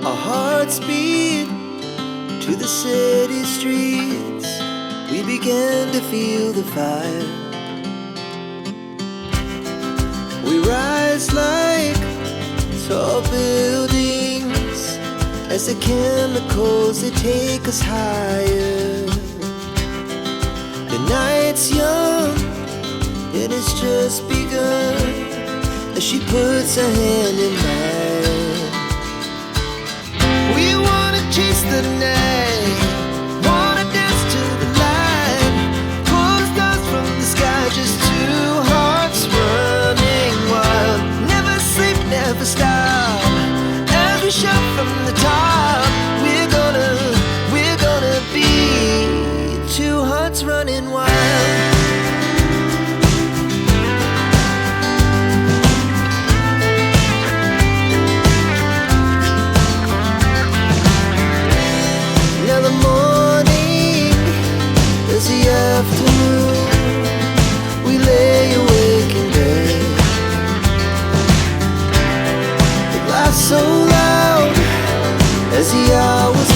Our hearts beat to the city streets. We began to feel the fire. We rise like tall buildings as the chemicals, they take us higher. The night's young and it's just begun as she puts her hand in mine. We wanna chase the night, wanna dance to the light, pull stars from the sky, just two hearts running wild. Never sleep, never stop, as we shout from the top. We're gonna be two hearts running wild. Afternoon, we lay awake in bed. It laughs so loud as the hours